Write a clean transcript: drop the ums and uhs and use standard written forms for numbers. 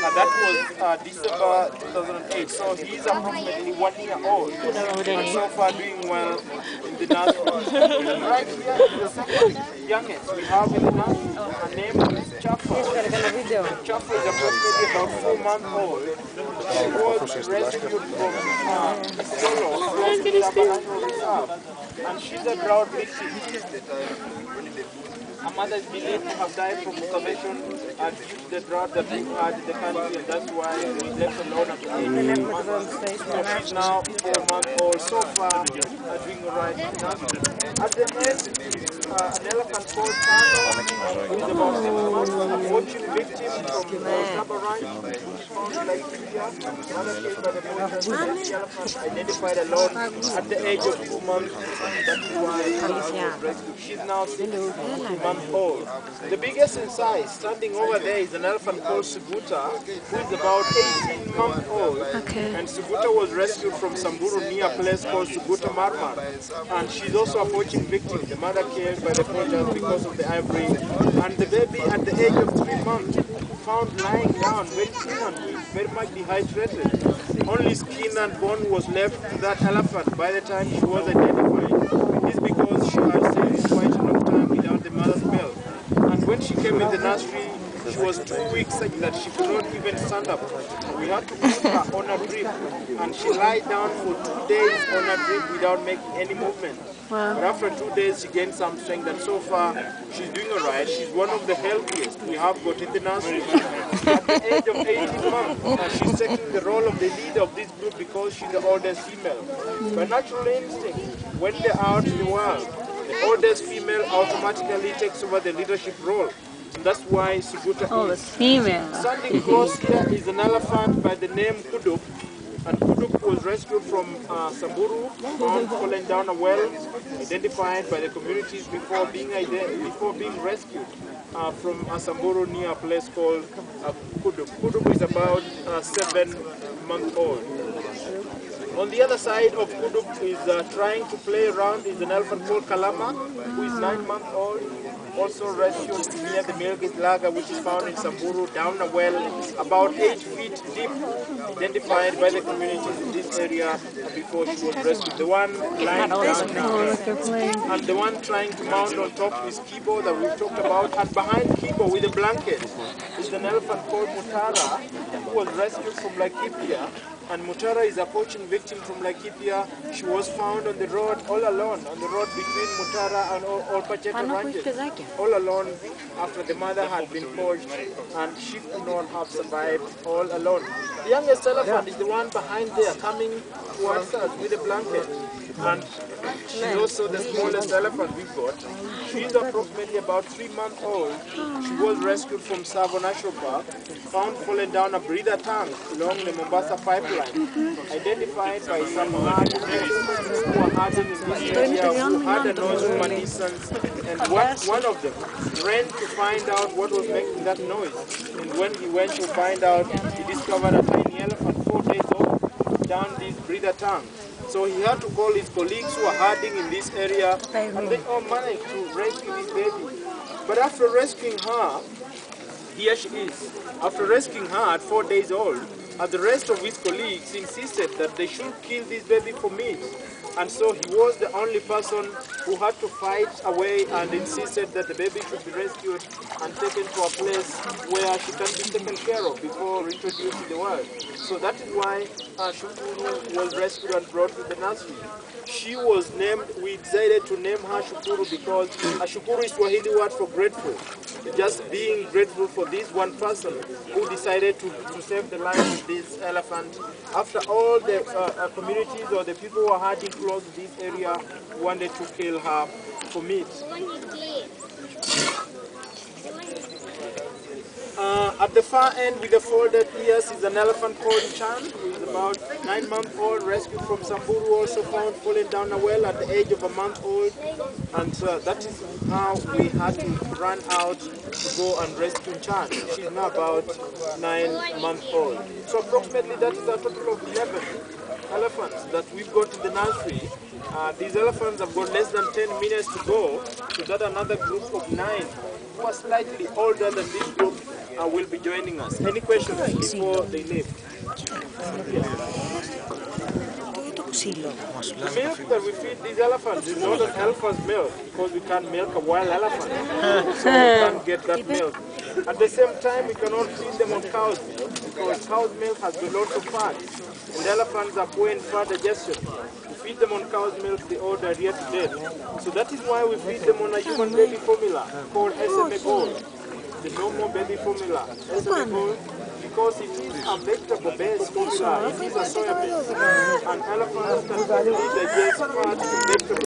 That was December 2008. So he's approximately 1 year old. And so far doing well in the nursery. Right here is the second youngest we have in the nursery. Her name is Chafa. Chafa is approximately about 4 months old. She was rescued from Solo from the National Reserve. And she's a drought victim. Her mother is believed to have died from starvation due to the drought that we had in the country, and that's why we left alone at 18 months. So she's now 4 months old. So far, doing alright. At the end, an elephant called Tano, who is about 6 months, a poaching victim from Saba Ranch, found like India. Mother killed by the poachers, the elephant identified alone at the age of 2 months. That is why she was rescued. She's now 6 months old. The biggest in size, standing over there, is an elephant called Suguta, who is about 18 months old. Okay. And Suguta was rescued from Samburu near a place called Suguta Marmar. And she's also a poaching victim. The mother killed by the poachers because of the ivory. And the baby at the age of 3 months found lying down, very thin and weak, very much dehydrated. Only skin and bone was left to that elephant by the time she was identified. This is because she had stayed quite a long time without the mother's milk. And when she came in the nursery, she was too weak such that she could not even stand up. We had to put her on a drip, and she lied down for 2 days on a drip without making any movement. Wow. But after 2 days, she gained some strength, and so far, she's doing alright. She's one of the healthiest we have got in the nursery. At the age of 18 months, she's taking the role of the leader of this group because she's the oldest female. By natural instinct, when they're out in the world, the oldest female automatically takes over the leadership role. And that's why Suguta is. Female. Standing close here is an elephant by the name Kuduk. And Kuduk was rescued from Samburu, found fallen down a well, identified by the communities before being rescued from Samburu near a place called Kuduk. Kuduk is about 7 months old. On the other side of Kuduk is trying to play around is an elephant called Kalama, who is 9 months old. Also rescued near the Milgit Laga, which is found in Samburu, down a well about 8 feet deep, identified by the communities in this area before she was rescued. The one lying down now, and the one trying to mount on top is Kibo that we've talked about, and behind Kibo with a blanket is an elephant called Mutara, who was rescued from Laikipia. And Mutara is a poaching victim from Laikipia. She was found on the road all alone, on the road between Mutara and Olpacheta ranches, all alone after the mother had been poached, and she could not have survived all alone. The youngest elephant is the one behind there coming towards us with a blanket. And she's also the smallest elephant we've got. She's approximately about 3 months old. She was rescued from Savo National Park, found fallen down a breather tank along the Mombasa pipeline, identified by some hardiness who were hardened in this area, who had a nose for medicines, and one of them ran to find out what was making that noise. And when he went to find out, he discovered a tiny elephant 4 days old down this breather tank. So he had to call his colleagues who are herding in this area, and they all managed to rescue this baby. But after rescuing her, here she is. After rescuing her at 4 days old, the rest of his colleagues insisted that they should kill this baby for meat. And so he was the only person who had to fight away and insisted that the baby should be rescued and taken to a place where she can be taken care of before introduced to the world. So that is why Shukuru was rescued and brought to the nursery. She was named, we decided to name her Shukuru because Shukuru is Swahili word for grateful. Just being grateful for this one person who decided to save the life of this elephant after all the communities or the people who are herding close to this area wanted to kill her for meat. At the far end with the folded ears is an elephant called Chan, who is about 9 months old, rescued from Samburu, also found falling down a well at the age of a month old. And that is how we had to run out to go and rescue Chan. She's now about 9 months old. So approximately that is a total of 11 elephants that we've got in the nursery. These elephants have got less than 10 minutes to go, so that another group of 9 who are slightly older than this group will be joining us. Any questions before they leave? The milk that we feed these elephants is not an elephant's milk because we can't milk a wild elephant. So we can't get that milk. At the same time, we cannot feed them on cow's milk because cow's milk has a lot of fat. And elephants are poor in fat digestion. We feed them on cow's milk, they all diarrhea to death. So that is why we feed them on a human baby formula called SMA Gold. The normal baby formula, SMA Gold, because it is a vegetable-based formula. It is a soya base. And elephants can easily digest fat in vegetable